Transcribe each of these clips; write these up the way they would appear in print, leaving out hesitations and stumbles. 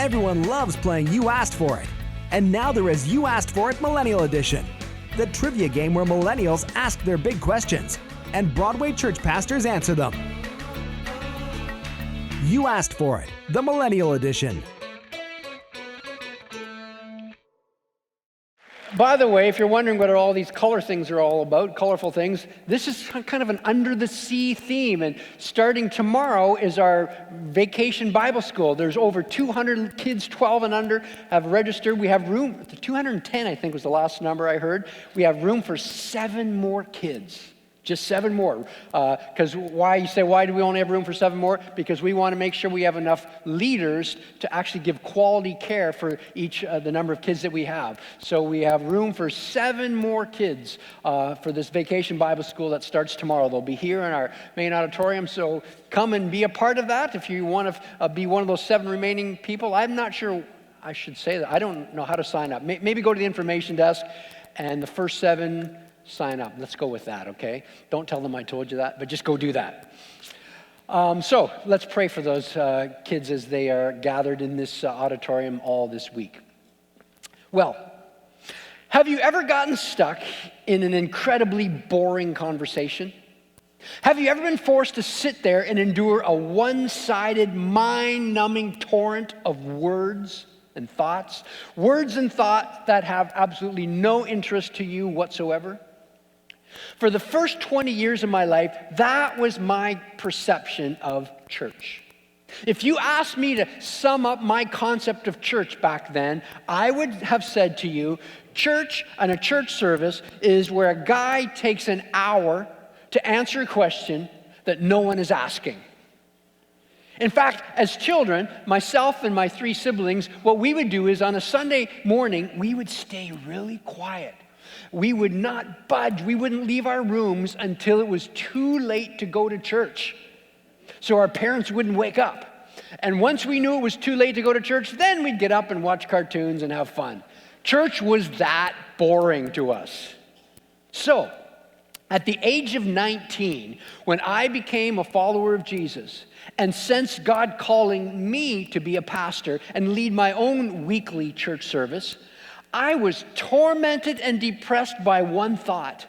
Everyone loves playing You Asked For It. And now there is You Asked For It Millennial Edition, the trivia game where millennials ask their big questions and Broadway church pastors answer them. You Asked For It, the Millennial Edition. By the way, if you're wondering what all these color things are all about, colorful things, this is kind of an under-the-sea theme. And starting tomorrow is our vacation Bible school. There's over 200 kids, 12 and under, have registered. We have room, 210 I think was the last number I heard. We have room for 7 more kids. Just 7 more. Because why do we only have room for 7 more? Because we want to make sure we have enough leaders to actually give quality care for each the number of kids that we have. So we have room for 7 more kids for this vacation Bible school that starts tomorrow. They'll be here in our main auditorium. So come and be a part of that if you want to be one of those 7 remaining people. I'm not sure I should say that. I don't know how to sign up. Maybe go to the information desk and the first 7 sign up. Let's go with that, okay? Don't tell them I told you that, but just go do that. So let's pray for those kids as they are gathered in this auditorium all this week. Well, have you ever gotten stuck in an incredibly boring conversation? Have you ever been forced to sit there and endure a one-sided, mind-numbing torrent of words and thoughts? Words and thoughts that have absolutely no interest to you whatsoever? For the first 20 years of my life, that was my perception of church. If you asked me to sum up my concept of church back then, I would have said to you, church and a church service is where a guy takes an hour to answer a question that no one is asking. In fact, as children, myself and my 3 siblings, what we would do is on a Sunday morning, we would stay really quiet. We would not budge. We wouldn't leave our rooms until it was too late to go to church, so our parents wouldn't wake up. And once we knew it was too late to go to church, then we'd get up and watch cartoons and have fun. Church was that boring to us. So, at the age of 19, when I became a follower of Jesus and sensed God calling me to be a pastor and lead my own weekly church service, I was tormented and depressed by one thought.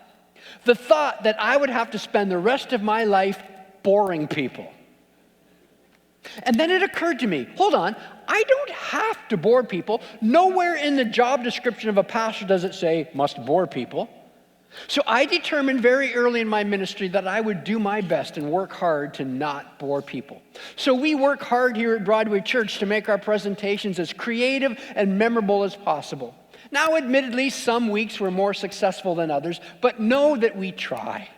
The thought that I would have to spend the rest of my life boring people. And then it occurred to me, hold on, I don't have to bore people. Nowhere in the job description of a pastor does it say, must bore people. So I determined very early in my ministry that I would do my best and work hard to not bore people. So we work hard here at Broadway Church to make our presentations as creative and memorable as possible. Now, admittedly, some weeks were more successful than others, but know that we try.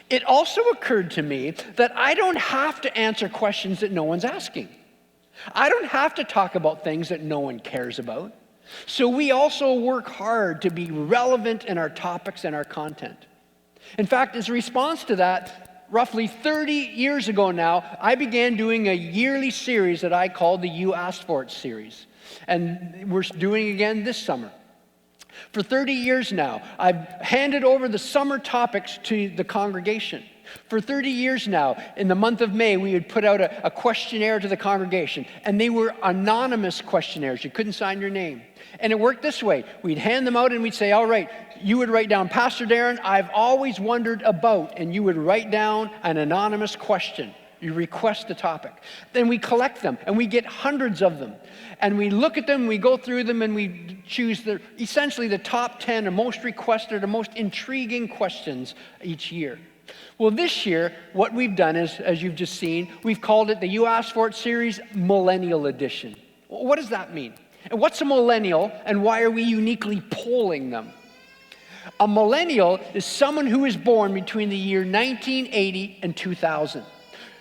It also occurred to me that I don't have to answer questions that no one's asking. I don't have to talk about things that no one cares about. So we also work hard to be relevant in our topics and our content. In fact, as a response to that, roughly 30 years ago now, I began doing a yearly series that I called the You Asked For It series. And we're doing again this summer. For 30 years now, I've handed over the summer topics to the congregation. For 30 years now, in the month of May, we would put out a questionnaire to the congregation, and they were anonymous questionnaires. You couldn't sign your name. And it worked this way. We'd hand them out and we'd say, all right, you would write down, Pastor Darren, I've always wondered about, and you would write down an anonymous question. You request the topic. Then we collect them, and we get hundreds of them. And we look at them, we go through them, and we choose essentially the top 10 or most requested or most intriguing questions each year. Well, this year, what we've done is, as you've just seen, we've called it the You Asked For It series Millennial Edition. What does that mean? And what's a millennial, and why are we uniquely polling them? A millennial is someone who is born between the year 1980 and 2000.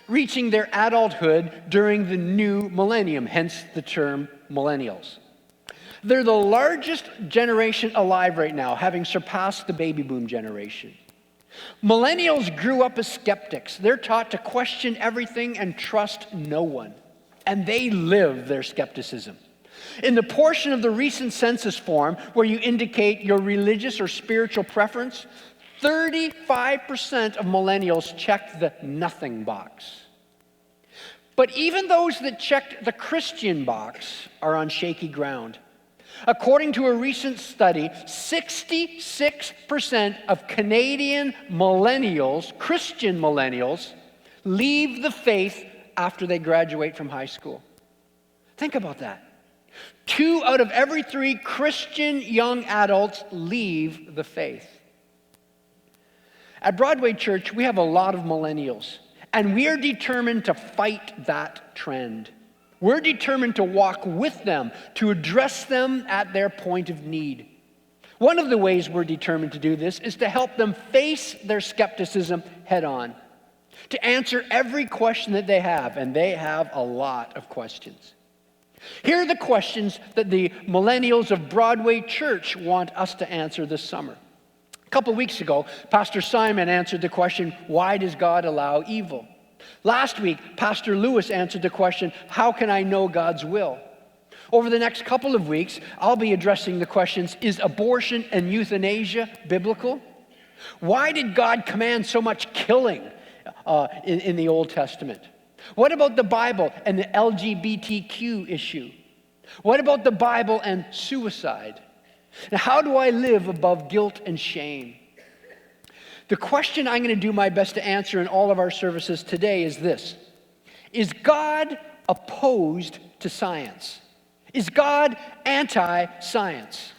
Reaching their adulthood during the new millennium, hence the term millennials. They're the largest generation alive right now, having surpassed the baby boom generation. Millennials grew up as skeptics. They're taught to question everything and trust no one. And they live their skepticism. In the portion of the recent census form where you indicate your religious or spiritual preference, 35% of millennials checked the nothing box. But even those that checked the Christian box are on shaky ground. According to a recent study, 66% of Canadian millennials, Christian millennials, leave the faith after they graduate from high school. Think about that. 2 out of every 3 Christian young adults leave the faith. At Broadway Church, we have a lot of millennials, and we are determined to fight that trend. We're determined to walk with them, to address them at their point of need. One of the ways we're determined to do this is to help them face their skepticism head on, to answer every question that they have, and they have a lot of questions. Here are the questions that the millennials of Broadway Church want us to answer this summer. A couple weeks ago, Pastor Simon answered the question, why does God allow evil? Last week, Pastor Lewis answered the question, how can I know God's will? Over the next couple of weeks, I'll be addressing the questions, is abortion and euthanasia biblical? Why did God command so much killing in the Old Testament? What about the Bible and the LGBTQ issue? What about the Bible and suicide? Now, how do I live above guilt and shame? The question I'm going to do my best to answer in all of our services today is this: is God opposed to science? Is God anti-science?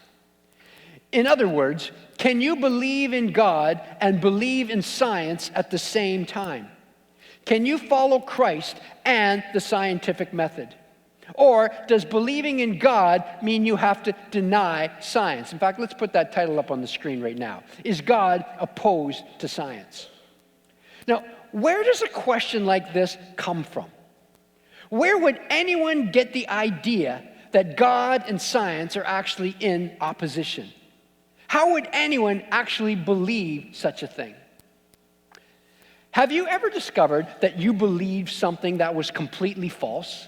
In other words, can you believe in God and believe in science at the same time? Can you follow Christ and the scientific method? Or does believing in God mean you have to deny science? In fact, let's put that title up on the screen right now. Is God opposed to science? Now, where does a question like this come from? Where would anyone get the idea that God and science are actually in opposition? How would anyone actually believe such a thing? Have you ever discovered that you believed something that was completely false?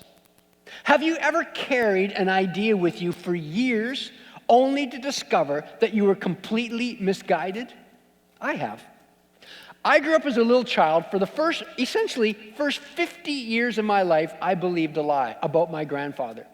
Have you ever carried an idea with you for years only to discover that you were completely misguided? I have. I grew up as a little child. For the first 50 years of my life, I believed a lie about my grandfather.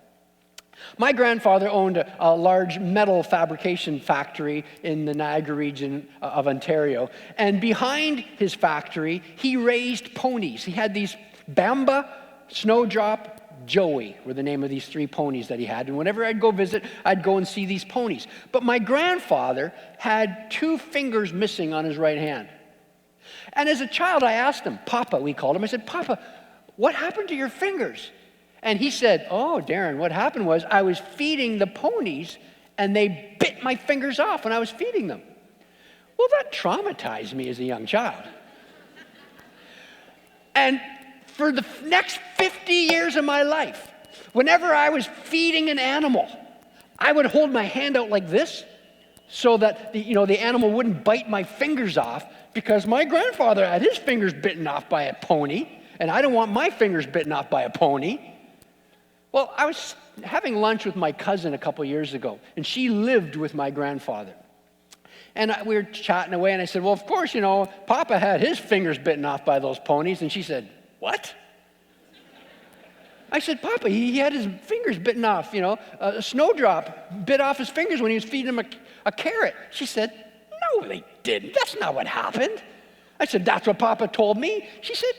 My grandfather owned a large metal fabrication factory in the Niagara region of Ontario. And behind his factory, he raised ponies. He had these Bamba, Snowdrop, Joey were the name of these 3 ponies that he had. And whenever I'd go visit, I'd go and see these ponies. But my grandfather had 2 fingers missing on his right hand. And as a child, I asked him, Papa, we called him. I said, Papa, what happened to your fingers? And he said, oh, Darren, what happened was I was feeding the ponies and they bit my fingers off when I was feeding them. Well, that traumatized me as a young child. And for the next 50 years of my life, whenever I was feeding an animal, I would hold my hand out like this so that the animal wouldn't bite my fingers off, because my grandfather had his fingers bitten off by a pony, and I don't want my fingers bitten off by a pony. Well, I was having lunch with my cousin a couple years ago, and she lived with my grandfather. And we were chatting away, and I said, well, of course, Papa had his fingers bitten off by those ponies. And she said, what? I said, Papa, he had his fingers bitten off, a snowdrop bit off his fingers when he was feeding him a carrot. She said, no, they didn't. That's not what happened. I said, that's what Papa told me. She said,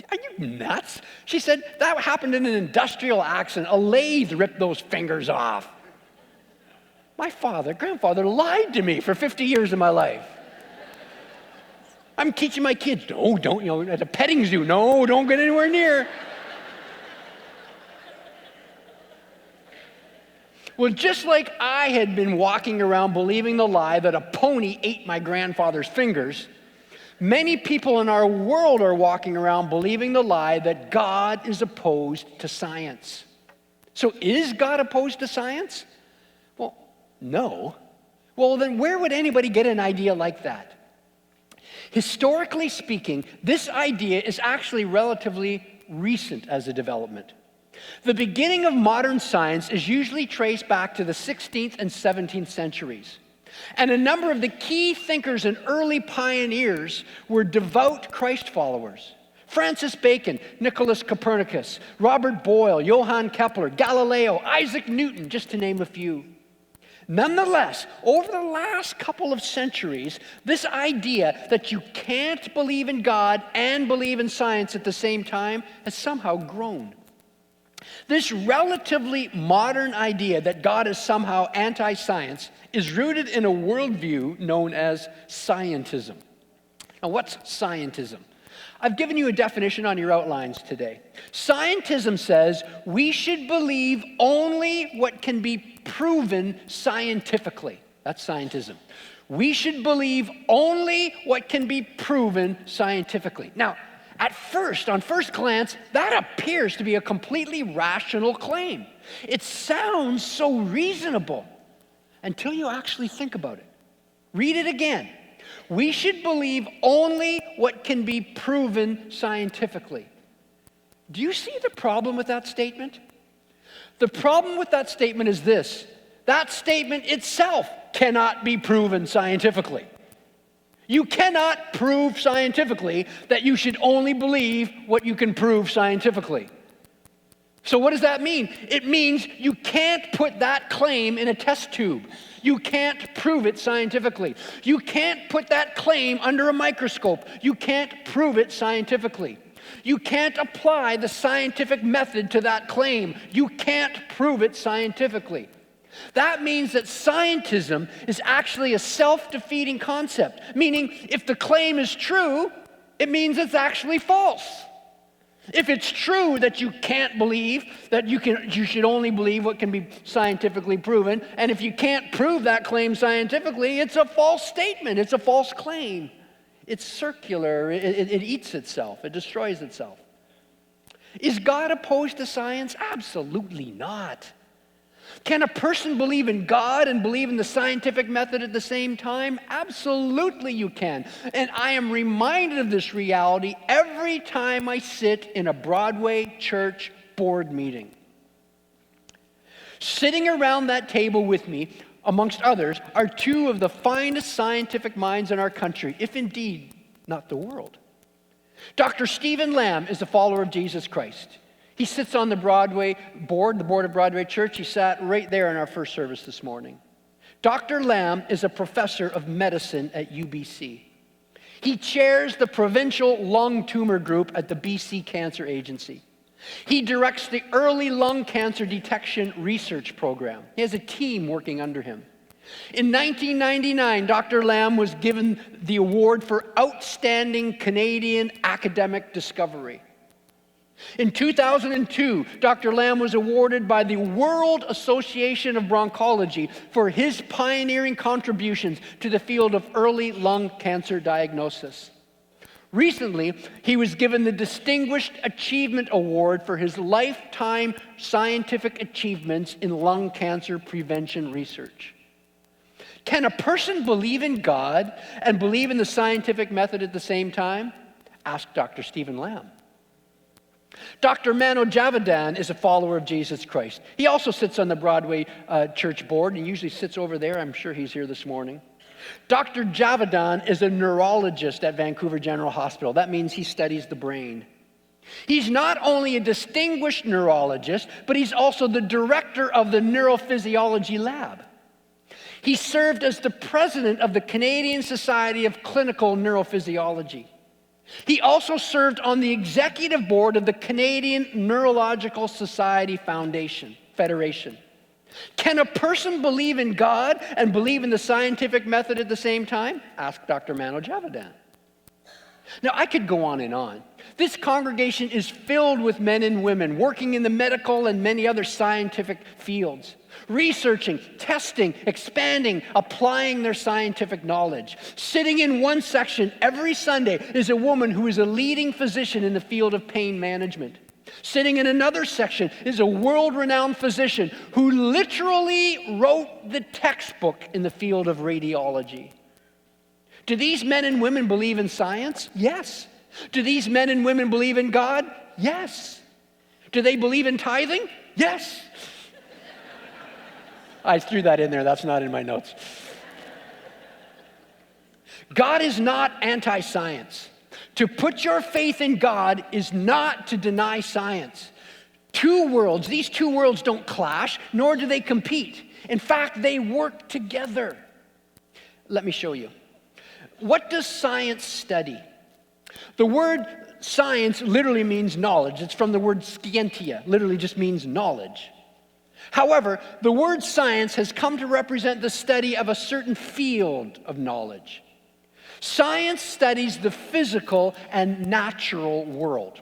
are you nuts? She said, that happened in an industrial accident. A lathe ripped those fingers off. My grandfather lied to me for 50 years of my life. I'm teaching my kids, no, don't, at a petting zoo, no, don't get anywhere near. Well, just like I had been walking around believing the lie that a pony ate my grandfather's fingers, many people in our world are walking around believing the lie that God is opposed to science. So is God opposed to science? Well, no. Well, then where would anybody get an idea like that? Historically speaking, this idea is actually relatively recent as a development. The beginning of modern science is usually traced back to the 16th and 17th centuries. And a number of the key thinkers and early pioneers were devout Christ followers. Francis Bacon, Nicholas Copernicus, Robert Boyle, Johann Kepler, Galileo, Isaac Newton, just to name a few. Nonetheless, over the last couple of centuries, this idea that you can't believe in God and believe in science at the same time has somehow grown. This relatively modern idea that God is somehow anti-science is rooted in a worldview known as scientism. Now, what's scientism? I've given you a definition on your outlines today. Scientism says we should believe only what can be proven scientifically. That's scientism. We should believe only what can be proven scientifically. Now, on first glance, that appears to be a completely rational claim. It sounds so reasonable until you actually think about it. Read it again. We should believe only what can be proven scientifically. Do you see the problem with that statement? The problem with that statement is this: that statement itself cannot be proven scientifically. You cannot prove scientifically that you should only believe what you can prove scientifically. So what does that mean? It means you can't put that claim in a test tube. You can't prove it scientifically. You can't put that claim under a microscope. You can't prove it scientifically. You can't apply the scientific method to that claim. You can't prove it scientifically. That means that scientism is actually a self-defeating concept, meaning if the claim is true, it means it's actually false. If it's true that you can't believe, that you should only believe what can be scientifically proven, and if you can't prove that claim scientifically, it's a false statement, it's a false claim. It's circular, it eats itself, it destroys itself. Is God opposed to science? Absolutely not. Can a person believe in God and believe in the scientific method at the same time? Absolutely you can. And I am reminded of this reality every time I sit in a Broadway church board meeting. Sitting around that table with me, amongst others, are two of the finest scientific minds in our country, if indeed not the world. Dr. Stephen Lamb is a follower of Jesus Christ. He sits on the Broadway board, the board of Broadway Church. He sat right there in our first service this morning. Dr. Lamb is a professor of medicine at UBC. He chairs the provincial lung tumor group at the BC Cancer Agency. He directs the early lung cancer detection research program. He has a team working under him. In 1999, Dr. Lamb was given the award for Outstanding Canadian Academic Discovery. In 2002, Dr. Lamb was awarded by the World Association of Bronchology for his pioneering contributions to the field of early lung cancer diagnosis. Recently, he was given the Distinguished Achievement Award for his lifetime scientific achievements in lung cancer prevention research. Can a person believe in God and believe in the scientific method at the same time? Ask Dr. Stephen Lamb. Dr. Mano Javadan is a follower of Jesus Christ. He also sits on the Broadway church board. He usually sits over there. I'm sure he's here this morning. Dr. Javadan is a neurologist at Vancouver General Hospital. That means he studies the brain. He's not only a distinguished neurologist, but he's also the director of the neurophysiology lab. He served as the president of the Canadian Society of Clinical Neurophysiology. He also served on the executive board of the Canadian Neurological Society Federation. Can a person believe in God and believe in the scientific method at the same time? Ask Dr. Mano Javadan. Now, I could go on and on. This congregation is filled with men and women working in the medical and many other scientific fields, researching, testing, expanding, applying their scientific knowledge. Sitting in one section every Sunday is a woman who is a leading physician in the field of pain management. Sitting in another section is a world-renowned physician who literally wrote the textbook in the field of radiology. Do these men and women believe in science? Yes. Do these men and women believe in God? Yes. Do they believe in tithing? Yes. I threw that in there. That's not in my notes. God is not anti-science. To put your faith in God is not to deny science. Two worlds, these two worlds don't clash, nor do they compete. In fact, they work together. Let me show you. What does science study? The word science literally means knowledge. It's from the word scientia, literally just means knowledge. However, the word science has come to represent the study of a certain field of knowledge. Science studies the physical and natural world.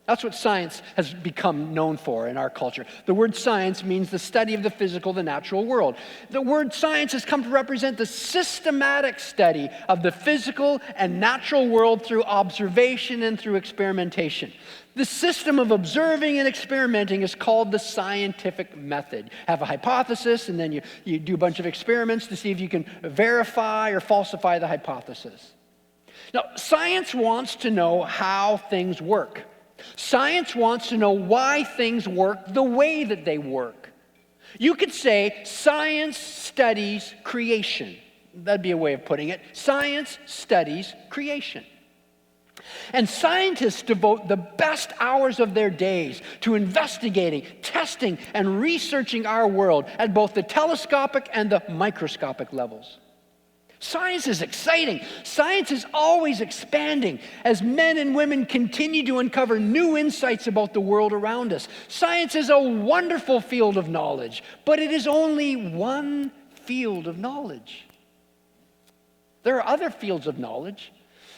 That's what science has become known for in our culture. The word science means the study of the physical, the natural world. The word science has come to represent the systematic study of the physical and natural world through observation and through experimentation. The system of observing and experimenting is called the scientific method. Have a hypothesis, and then you do a bunch of experiments to see if you can verify or falsify the hypothesis. Now, science wants to know how things work. Science wants to know why things work the way that they work. You could say science studies creation. That'd be a way of putting it. Science studies creation. And scientists devote the best hours of their days to investigating, testing, and researching our world at both the telescopic and the microscopic levels. Science is exciting. Science is always expanding as men and women continue to uncover new insights about the world around us. Science is a wonderful field of knowledge, but it is only one field of knowledge. There are other fields of knowledge.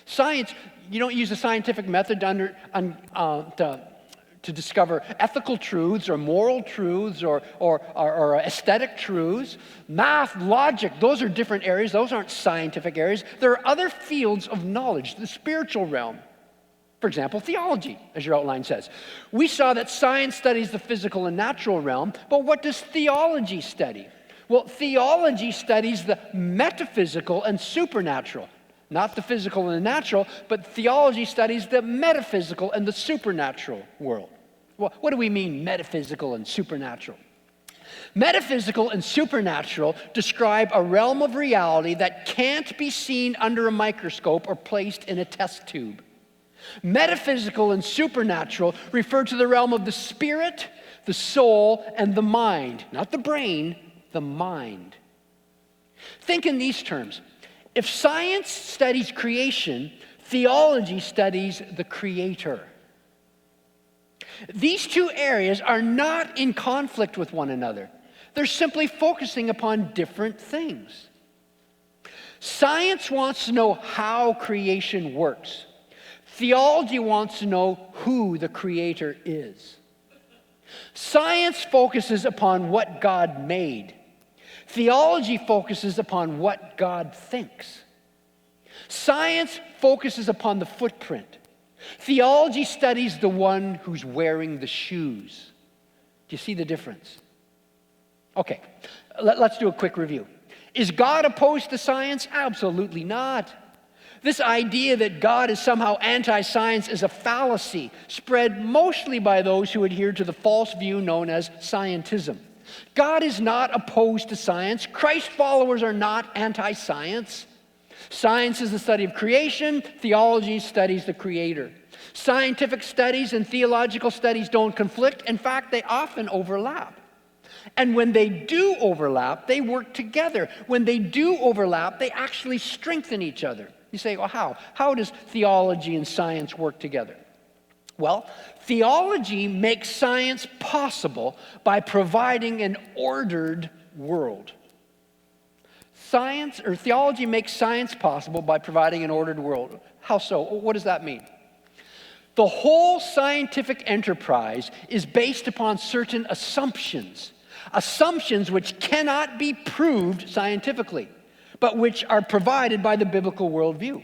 Science, you don't use a scientific method to discover ethical truths or moral truths or aesthetic truths. Math, logic, those are different areas. Those aren't scientific areas. There are other fields of knowledge, the spiritual realm. For example, theology, as your outline says. We saw that science studies the physical and natural realm, but what does theology study? Well, theology studies the metaphysical and supernatural. Not the physical and the natural, but theology studies the metaphysical and the supernatural world. Well, what do we mean, metaphysical and supernatural? Metaphysical and supernatural describe a realm of reality that can't be seen under a microscope or placed in a test tube. Metaphysical and supernatural refer to the realm of the spirit, the soul, and the mind. Not the brain, the mind. Think in these terms. If science studies creation, theology studies the Creator. These two areas are not in conflict with one another. They're simply focusing upon different things. Science wants to know how creation works. Theology wants to know who the Creator is. Science focuses upon what God made. Theology focuses upon what God thinks. Science focuses upon the footprint. Theology studies the one who's wearing the shoes. Do you see the difference? Okay, let's do a quick review. Is God opposed to science? Absolutely not. This idea that God is somehow anti-science is a fallacy spread mostly by those who adhere to the false view known as scientism. God is not opposed to science. Christ followers are not anti-science. Science is the study of creation. Theology studies the Creator. Scientific studies and theological studies don't conflict. In fact, they often overlap. And when they do overlap, they work together. When they do overlap, they actually strengthen each other. You say, well, how? How does theology and science work together? Well, theology makes science possible by providing an ordered world. Theology makes science possible by providing an ordered world. How so? What does that mean? The whole scientific enterprise is based upon certain assumptions which cannot be proved scientifically, but which are provided by the biblical worldview.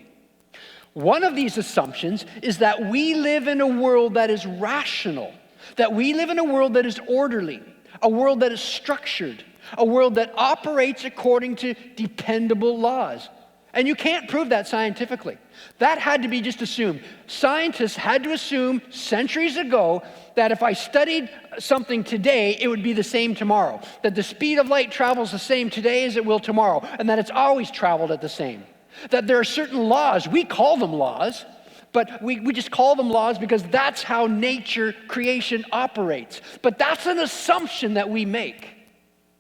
One of these assumptions is that we live in a world that is rational, that we live in a world that is orderly, a world that is structured, a world that operates according to dependable laws. And you can't prove that scientifically. That had to be just assumed. Scientists had to assume centuries ago that if I studied something today, it would be the same tomorrow. That the speed of light travels the same today as it will tomorrow, and that it's always traveled at the same. That there are certain laws, we call them laws, But we just call them laws because that's how nature, creation operates. But that's an assumption that we make.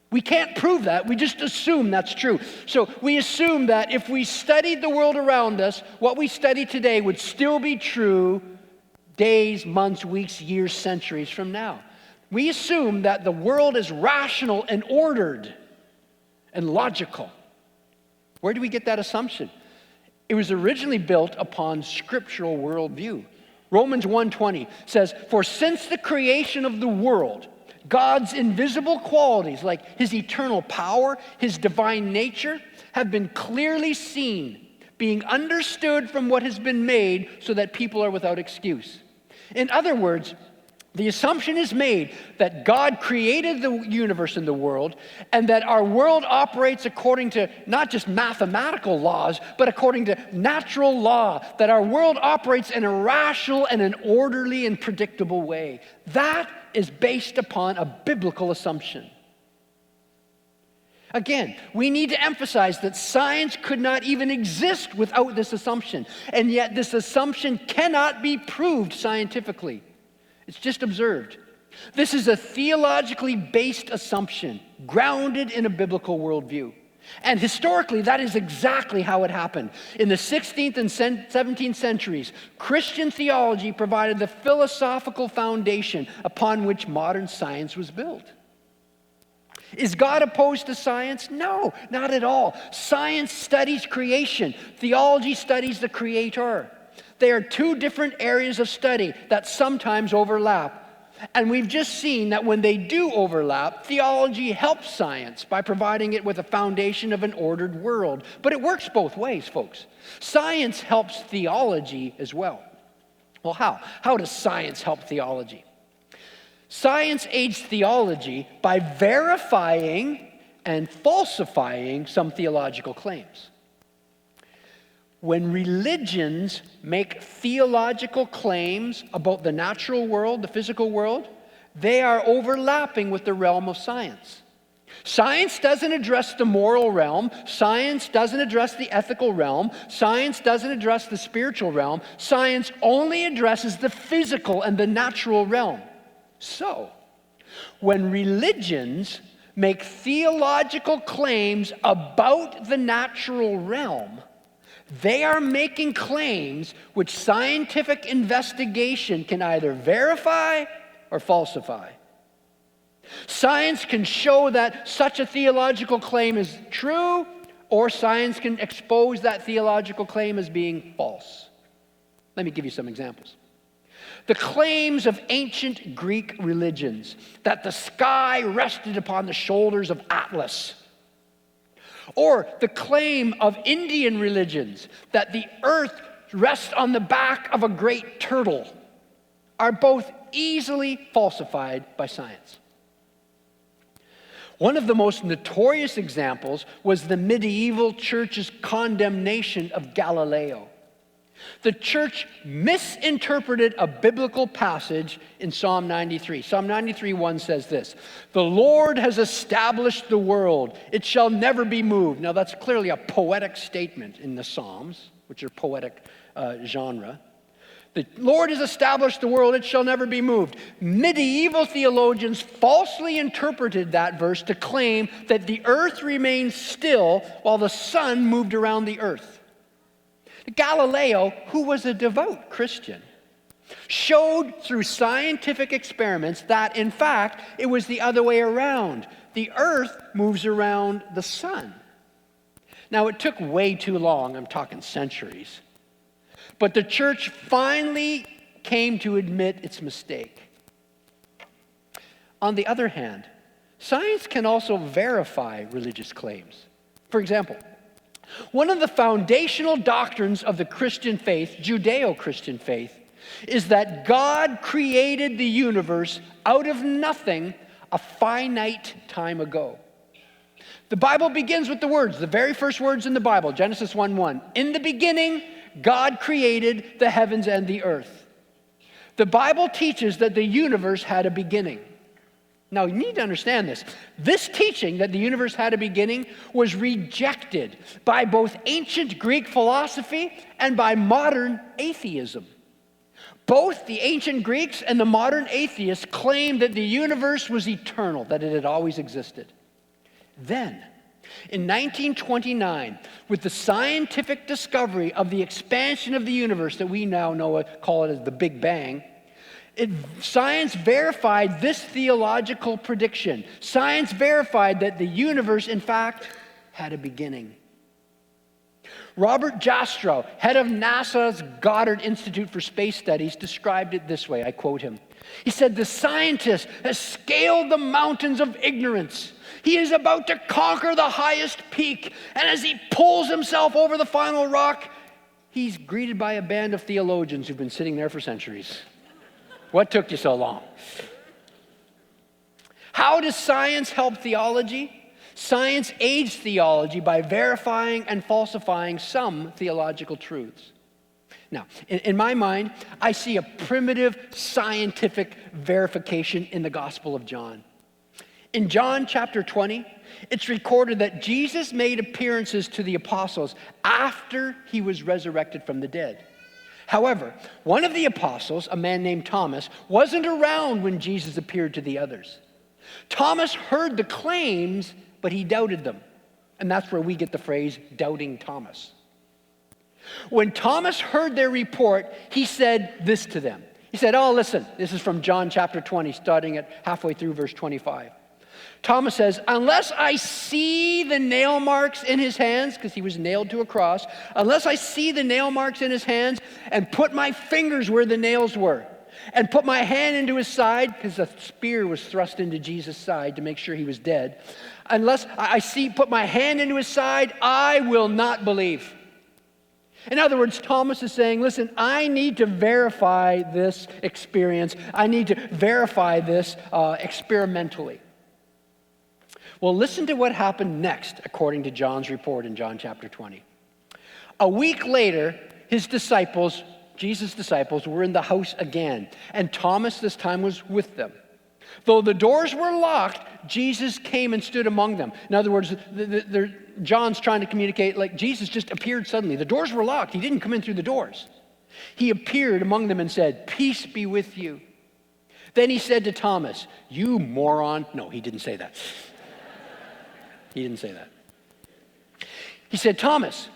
We can't prove that. We just assume that's true. So we assume that if we studied the world around us, what we study today would still be true days, months, weeks, years, centuries from now. We assume that the world is rational and ordered and logical. Where do we get that assumption? It was originally built upon scriptural worldview. Romans 1:20 says, "For since the creation of the world, God's invisible qualities, like his eternal power, his divine nature, have been clearly seen, being understood from what has been made, so that people are without excuse." In other words, the assumption is made that God created the universe and the world, and that our world operates according to not just mathematical laws, but according to natural law, that our world operates in a rational and an orderly and predictable way. That is based upon a biblical assumption. Again, we need to emphasize that science could not even exist without this assumption, and yet this assumption cannot be proved scientifically. It's just observed. This is a theologically based assumption, grounded in a biblical worldview. And historically, that is exactly how it happened. In the 16th and 17th centuries, Christian theology provided the philosophical foundation upon which modern science was built. Is God opposed to science? No, not at all. Science studies creation. Theology studies the Creator. They are two different areas of study that sometimes overlap. And we've just seen that when they do overlap, theology helps science by providing it with a foundation of an ordered world. But it works both ways, folks. Science helps theology as well. Well, how? How does science help theology? Science aids theology by verifying and falsifying some theological claims. When religions make theological claims about the natural world, the physical world, they are overlapping with the realm of science. Science doesn't address the moral realm. Science doesn't address the ethical realm. Science doesn't address the spiritual realm. Science only addresses the physical and the natural realm. So, when religions make theological claims about the natural realm, they are making claims which scientific investigation can either verify or falsify. Science can show that such a theological claim is true, or science can expose that theological claim as being false. Let me give you some examples. The claims of ancient Greek religions that the sky rested upon the shoulders of Atlas, or the claim of Indian religions that the earth rests on the back of a great turtle, are both easily falsified by science. One of the most notorious examples was the medieval church's condemnation of Galileo. The church misinterpreted a biblical passage in Psalm 93. Psalm 93:1 says this: "The Lord has established the world, it shall never be moved." Now that's clearly a poetic statement in the Psalms, which are poetic genre. The Lord has established the world, it shall never be moved. Medieval theologians falsely interpreted that verse to claim that the earth remained still while the sun moved around the earth. Galileo, who was a devout Christian, showed through scientific experiments that, in fact, it was the other way around. The earth moves around the sun. Now, it took way too long, I'm talking centuries, but the church finally came to admit its mistake. On the other hand, science can also verify religious claims. For example, one of the foundational doctrines of the Christian faith, Judeo-Christian faith, is that God created the universe out of nothing a finite time ago. The Bible begins with the words, the very first words in the Bible, Genesis 1:1. "In the beginning, God created the heavens and the earth." The Bible teaches that the universe had a beginning. Now, you need to understand this. This teaching that the universe had a beginning was rejected by both ancient Greek philosophy and by modern atheism. Both the ancient Greeks and the modern atheists claimed that the universe was eternal, that it had always existed. Then, in 1929, with the scientific discovery of the expansion of the universe that we now call it as the Big Bang, science verified this theological prediction. Science verified that the universe, in fact, had a beginning. Robert Jastrow, head of NASA's Goddard Institute for Space Studies, described it this way. I quote him. He said, "The scientist has scaled the mountains of ignorance. He is about to conquer the highest peak. And as he pulls himself over the final rock, he's greeted by a band of theologians who've been sitting there for centuries. What took you so long?" How does science help theology? Science aids theology by verifying and falsifying some theological truths. Now, in my mind, I see a primitive scientific verification in the Gospel of John. In John chapter 20, it's recorded that Jesus made appearances to the apostles after he was resurrected from the dead. However, one of the apostles, a man named Thomas, wasn't around when Jesus appeared to the others. Thomas heard the claims, but he doubted them. And that's where we get the phrase, doubting Thomas. When Thomas heard their report, he said this to them. He said, "Oh, listen," this is from John chapter 20, starting at halfway through verse 25. Thomas says, "Unless I see the nail marks in his hands," because he was nailed to a cross, "unless I see the nail marks in his hands and put my fingers where the nails were and put my hand into his side," because a spear was thrust into Jesus' side to make sure he was dead, "unless I put my hand into his side, I will not believe." In other words, Thomas is saying, listen, I need to verify this experience. I need to verify this experimentally. Well, listen to what happened next, according to John's report in John chapter 20. A week later, his disciples, Jesus' disciples, were in the house again, and Thomas this time was with them. Though the doors were locked, Jesus came and stood among them. In other words, John's trying to communicate like Jesus just appeared suddenly. The doors were locked. He didn't come in through the doors. He appeared among them and said, "Peace be with you." Then he said to Thomas, "You moron." No, he didn't say that. He didn't say that. He said, "Thomas,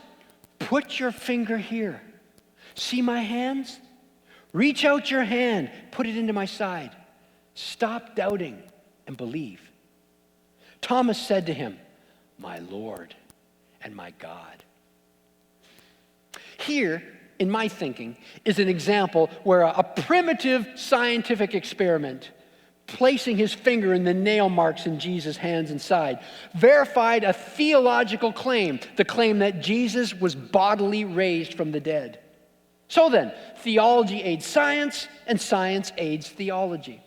put your finger here. See my hands? Reach out your hand, put it into my side. Stop doubting and believe." Thomas said to him, "My Lord and my God." Here, in my thinking, is an example where a primitive scientific experiment, placing his finger in the nail marks in Jesus' hands and side, verified a theological claim, the claim that Jesus was bodily raised from the dead. So then, theology aids science, and science aids theology.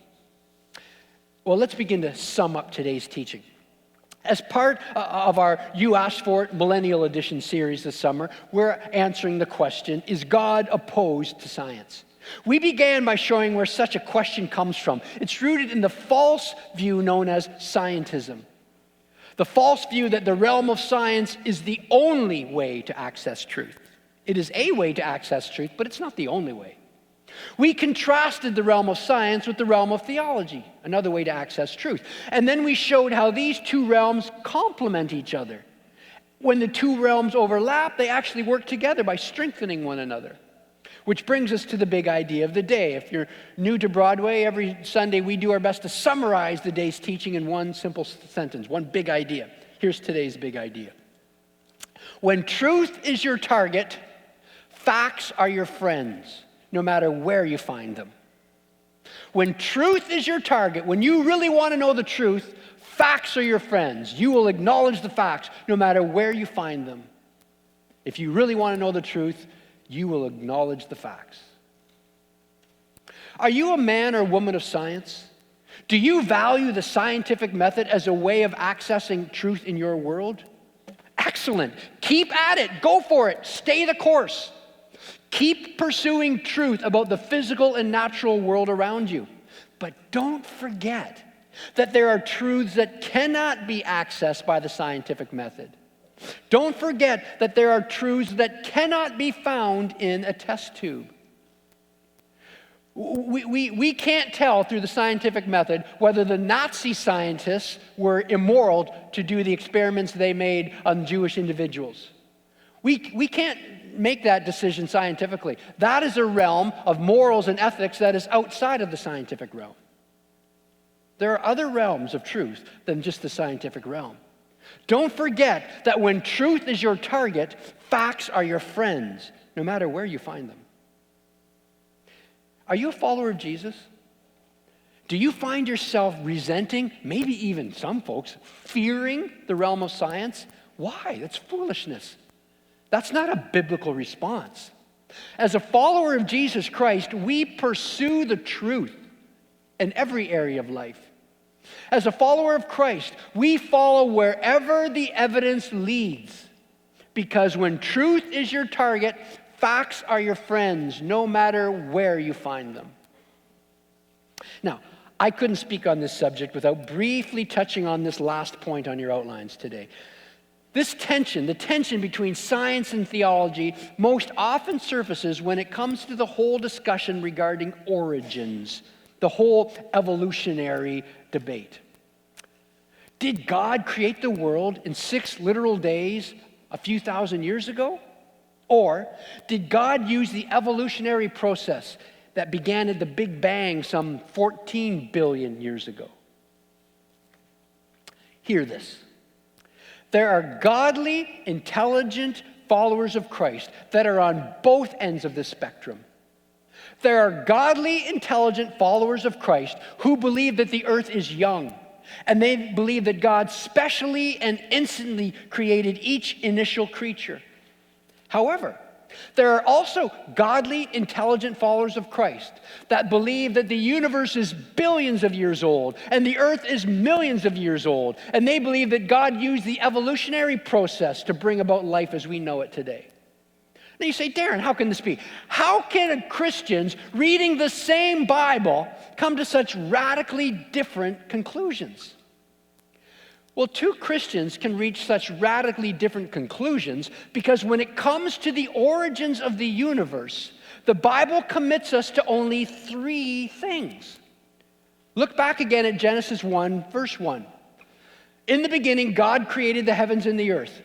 Well, let's begin to sum up today's teaching. As part of our You Asked For It Millennial Edition series this summer, we're answering the question, is God opposed to science? We began by showing where such a question comes from. It's rooted in the false view known as scientism. The false view that the realm of science is the only way to access truth. It is a way to access truth, but it's not the only way. We contrasted the realm of science with the realm of theology, another way to access truth. And then we showed how these two realms complement each other. When the two realms overlap, they actually work together by strengthening one another. Which brings us to the big idea of the day. If you're new to Broadway, every Sunday we do our best to summarize the day's teaching in one simple sentence, one big idea. Here's today's big idea. When truth is your target, facts are your friends, no matter where you find them. When truth is your target, when you really want to know the truth, facts are your friends. You will acknowledge the facts, no matter where you find them. If you really want to know the truth, you will acknowledge the facts. Are you a man or woman of science? Do you value the scientific method as a way of accessing truth in your world? Excellent. Keep at it. Go for it. Stay the course. Keep pursuing truth about the physical and natural world around you. But don't forget that there are truths that cannot be accessed by the scientific method. Don't forget that there are truths that cannot be found in a test tube. We can't tell through the scientific method whether the Nazi scientists were immoral to do the experiments they made on Jewish individuals. We can't make that decision scientifically. That is a realm of morals and ethics that is outside of the scientific realm. There are other realms of truth than just the scientific realm. Don't forget that when truth is your target, facts are your friends, no matter where you find them. Are you a follower of Jesus? Do you find yourself resenting, maybe even some folks, fearing the realm of science? Why? That's foolishness. That's not a biblical response. As a follower of Jesus Christ, we pursue the truth in every area of life. As a follower of Christ, we follow wherever the evidence leads. Because when truth is your target, facts are your friends, no matter where you find them. Now, I couldn't speak on this subject without briefly touching on this last point on your outlines today. This tension, the tension between science and theology, most often surfaces when it comes to the whole discussion regarding origins, the whole evolutionary debate. Did God create the world in 6 literal days a few thousand years ago? Or did God use the evolutionary process that began at the Big Bang some 14 billion years ago? Hear this. There are godly, intelligent followers of Christ that are on both ends of this spectrum. There are godly, intelligent followers of Christ who believe that the earth is young, and they believe that God specially and instantly created each initial creature. However, there are also godly, intelligent followers of Christ that believe that the universe is billions of years old and the earth is millions of years old, and they believe that God used the evolutionary process to bring about life as we know it today. Now you say, Darren, how can this be? How can Christians reading the same Bible come to such radically different conclusions? Well, 2 Christians can reach such radically different conclusions because when it comes to the origins of the universe, the Bible commits us to only 3 things. Look back again at Genesis 1, verse 1. In the beginning, God created the heavens and the earth.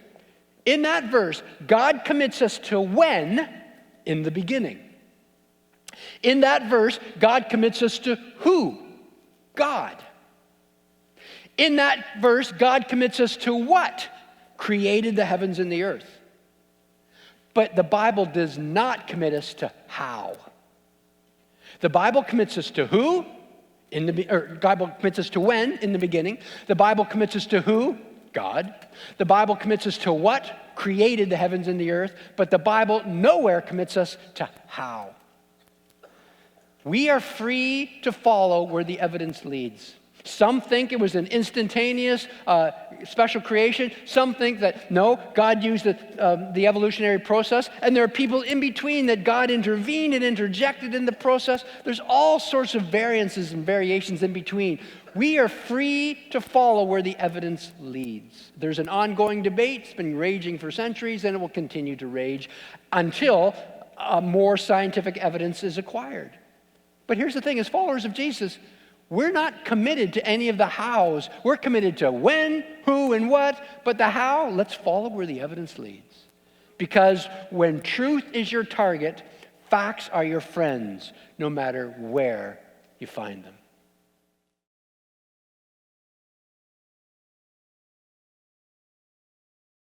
In that verse, God commits us to when? In the beginning. In that verse, God commits us to who? God. In that verse, God commits us to what? Created the heavens and the earth. But the Bible does not commit us to how. The Bible commits us to who? The Bible commits us to when? In the beginning. The Bible commits us to who? God. The Bible commits us to what? Created the heavens and the earth. But the Bible nowhere commits us to how. We are free to follow where the evidence leads. Some think it was an instantaneous special creation. Some think that, no, God used the evolutionary process. And there are people in between that God intervened and interjected in the process. There's all sorts of variances and variations in between. We are free to follow where the evidence leads. There's an ongoing debate. It's been raging for centuries, and it will continue to rage until more scientific evidence is acquired. But here's the thing, as followers of Jesus, we're not committed to any of the hows. We're committed to when, who, and what. But the how, let's follow where the evidence leads. Because when truth is your target, facts are your friends, no matter where you find them.